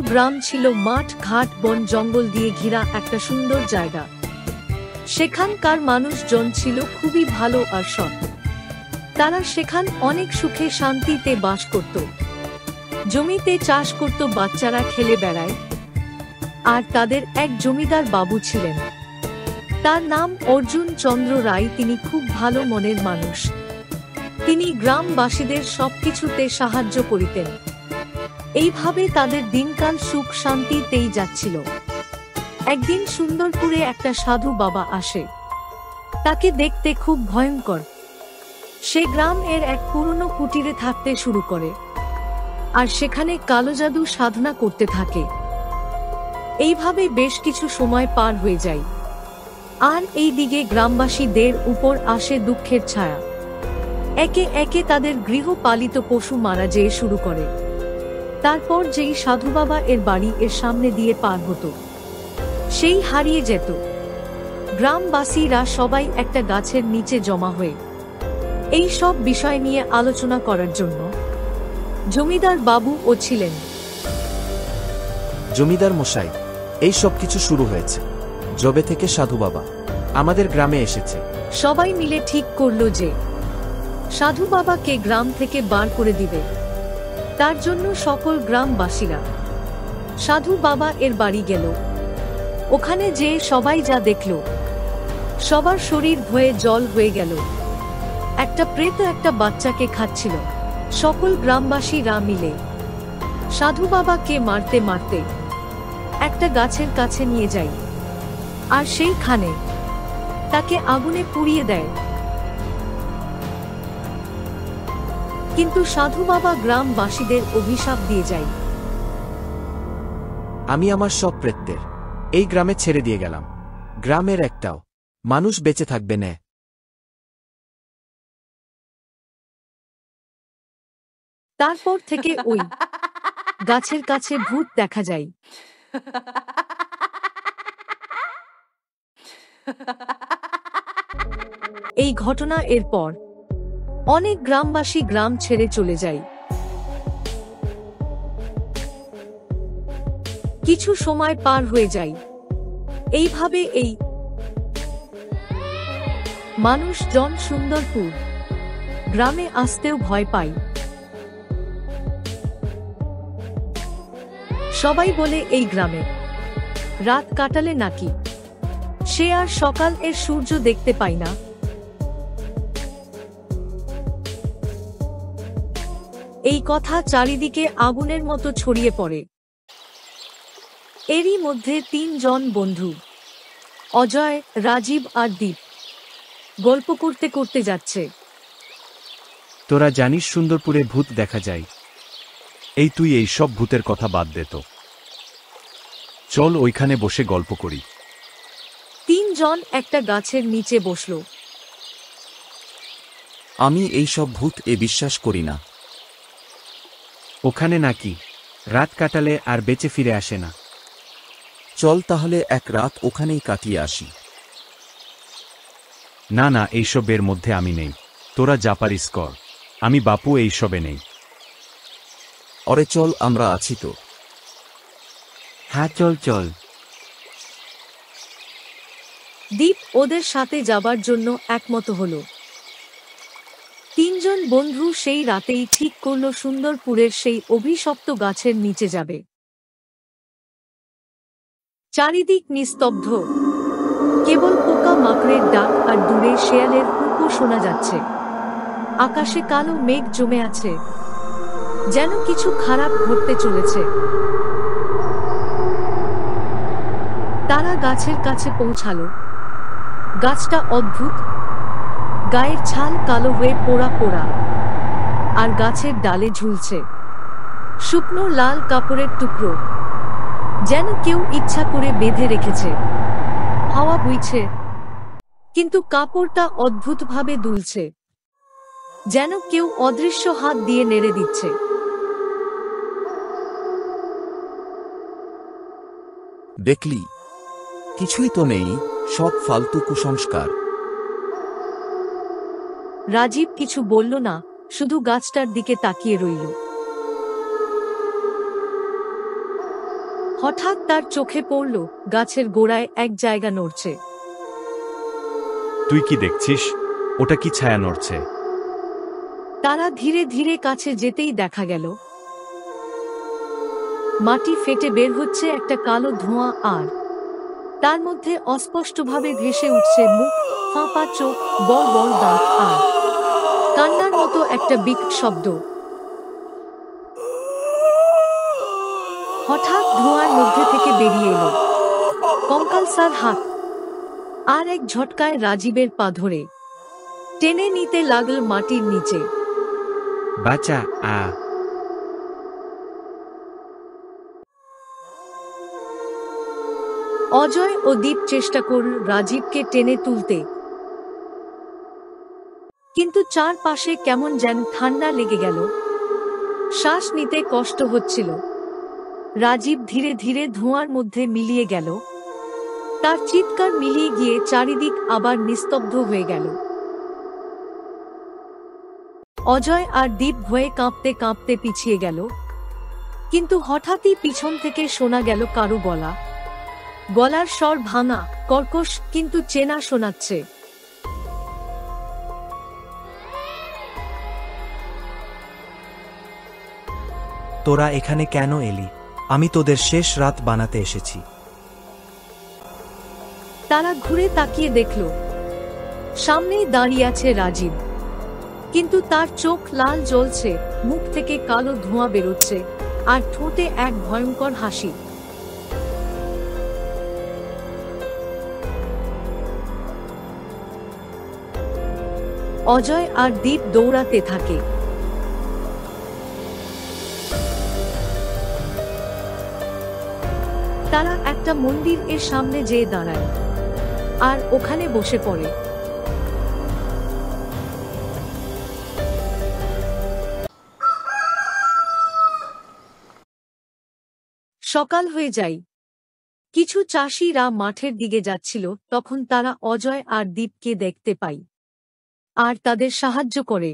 গ্রাম ছিল মাঠ ঘাট বন জঙ্গল দিয়ে ঘেরা একটা সুন্দর জায়গা। সেখানকার মানুষজন ছিল খুবই ভালো আর সৎ। তারা সেখান অনেক সুখে শান্তিতে বাস করত। জমিতে চাষ করত, বাচ্চারা খেলে বেড়ায়। আর তাদের এক জমিদার বাবু ছিলেন, তার নাম অর্জুন চন্দ্র রায়। তিনি খুব ভালো মনের মানুষ। তিনি গ্রামবাসীদের সবকিছুতে সাহায্য করিতেন। এইভাবে তাদের দিনকাল সুখ শান্তিতেই যাচ্ছিল। একদিন সুন্দরপুরে একটা সাধু বাবা আসে। তাকে দেখতে খুব ভয়ঙ্কর। সে গ্রাম এর এক পুরনো কুটিরে থাকতে শুরু করে, আর সেখানে কালো জাদু সাধনা করতে থাকে। এইভাবে বেশ কিছু সময় পার হয়ে যায়, আর এই দিকে গ্রামবাসীদের উপর আসে দুঃখের ছায়া। একে একে তাদের গৃহপালিত পশু মারা যেতে শুরু করে। তারপর যেই সাধু বাবা এর বাড়ি এর সামনে দিয়ে পার হতো, সেই হারিয়ে যেত। গ্রামবাসীরা সবাই একটা গাছের নিচে জমা হয়ে এই সব বিষয় নিয়ে আলোচনা করার জন্য জমিদার বাবু ও ছিলেন। জমিদার মশাই, এই সব কিছু শুরু হয়েছে যবে থেকে সাধু বাবা আমাদের গ্রামে এসেছে। সবাই মিলে ঠিক করলো যে সাধু বাবাকে গ্রাম থেকে বার করে দিবে। তার জন্য সকল গ্রামবাসীরা সাধু বাবা এর বাড়ি গেল। ওখানে যে সবাই যা দেখল, সবার শরীর ভয়ে জল হয়ে গেল। একটা প্রেত একটা বাচ্চাকে খাচ্ছিল। সকল গ্রামবাসীরা মিলে সাধু বাবাকে মারতে মারতে একটা গাছের কাছে নিয়ে যায়, আর সেইখানে তাকে আগুনে পুড়িয়ে দেয়। কিন্তু সাধু বাবা গ্রামবাসীদের অভিশাপ দিয়ে যায়। আমি আমার সব প্রেতদের এই গ্রামে ছেড়ে দিয়ে গেলাম। গ্রামের একটাও মানুষ বেঁচে থাকবে না। তারপর থেকে ওই গাছের কাছে ভূত দেখা যায়। এই ঘটনা এরপর অনেক গ্রামবাসী গ্রাম ছেড়ে চলে যায়। কিছু সময় পার হয়ে যায়। এইভাবে এই মানুষজন সুন্দরপুর গ্রামে আসতেও ভয় পায়। সবাই বলে এই গ্রামে রাত কাটালে নাকি সে আর সকাল এর সূর্য দেখতে পায় না। এই কথা চারিদিকে আগুনের মতো ছড়িয়ে পড়ে। এরই মধ্যে তিনজন বন্ধু অজয়, রাজীব আর দীপ গল্প করতে করতে যাচ্ছে। তোরা জানিস সুন্দরপুরে ভূত দেখা যায়? এই তুই এই সব ভূতের কথা বাদ দে তো, চল ওইখানে বসে গল্প করি। তিনজন একটা গাছের নিচে বসল। আমি এই সব ভূত বিশ্বাস করি না। ওখানে নাকি রাত কাটালে আর বেঁচে ফিরে আসে না। চল তাহলে এক রাত ওখানেই কাটিয়ে আসি। না না, এইসবের মধ্যে আমি নেই। তোরা যা পারিস কর, আমি বাপু এইসবে নেই। অরে চল, আমরা আছি তো। হ্যাঁ চল চল। দীপ ওদের সাথে যাবার জন্য একমত হলো। তিনজন বন্ধু সেই রাতেই ঠিক করল সুন্দরপুরের সেই অভিশপ্ত গাছের নিচে যাবে। চারিদিক নিস্তব্ধ, কেবল পোকা মাকড়ের ডাক আর দূরে শেয়ালের হুঁকো শোনা যাচ্ছে। আকাশে কালো মেঘ জমে আছে, যেন কিছু খারাপ ঘটতে চলেছে। তারা গাছের কাছে পৌঁছালো। গাছটা অদ্ভুত, গায়ের ছাল কালো হয়ে পোড়া পোড়া, আর গাছের ডালে ঝুলছে শুকনো লাল কাপড়ের টুকরো, যেন কেউ ইচ্ছা করে বেঁধে রেখেছে। হাওয়া বইছে, কিন্তু কাপড়টা অদ্ভুতভাবে দুলছে, যেন কেউ অদৃশ্য হাত দিয়ে নেড়ে দিচ্ছে। দেখলি, কিছুই তো নেই, সব ফালতু কুসংস্কার। রাজীব কিছু বলল না, শুধু গাছটার দিকে তাকিয়ে রইল। হঠাৎ তার চোখে পড়ল গাছের গোড়ায় এক জায়গা নড়ছে। তুই কি দেখছিস? ওটা কি ছায়া নড়ছে? তারা ধীরে ধীরে কাছে যেতেই দেখা গেল মাটি ফেটে বের হচ্ছে একটা কালো ধোঁয়া, আর তার মধ্যে অস্পষ্টভাবে ভেসে উঠছে মুখ, ফাঁপা চোখ, বড় বড় দাঁত আর কান্নার মতো একটা বিকট শব্দ। হঠাৎ ধোঁয়ার মধ্যে থেকে বেরিয়ে এলো কঙ্কালসার হাত, আর এক ঝটকায় রাজীবের পা ধরে টেনে নিতে লাগল মাটির নিচে। বাঁচা! অজয় ও দীপ চেষ্টা করল রাজীবকে টেনে তুলতে, কিন্তু চারপাশে কেমন যেন ঠান্ডা লেগে গেল, শ্বাস নিতে কষ্ট হচ্ছিল। রাজীব ধীরে ধীরে ধোঁয়ার মধ্যে মিলিয়ে গেল, তার চিৎকার মিলিয়ে গিয়ে চারিদিক আবার নিস্তব্ধ হয়ে গেল। অজয় আর দীপ ভয়ে কাঁপতে কাঁপতে পিছিয়ে গেল, কিন্তু হঠাৎই পিছন থেকে শোনা গেল কারো গলা। গলার স্বর ভাঙা, কর্কশ, কিন্তু চেনা শোনাচ্ছে। তোরা এখানে কেন এলি? আমি তোদের শেষ রাত বানাতে এসেছি। তারা ঘুরে তাকিয়ে দেখল সামনেই দাঁড়িয়ে আছে রাজীব, কিন্তু তার চোখ লাল জ্বলছে, মুখ থেকে কালো ধোঁয়া বেরোচ্ছে, আর ঠোঁটে এক ভয়ঙ্কর হাসি। অজয় আর দীপ দৌড়াতে থাকে। তারা একটা মন্দির এর সামনে যেয়ে দাঁড়ায় আর ওখানে বসে পড়ে। সকাল হয়ে যায়। কিছু চাষিরা মাঠের দিকে যাচ্ছিল, তখন তারা অজয় আর দীপকে দেখতে পায় আর তাদের সাহায্য করে।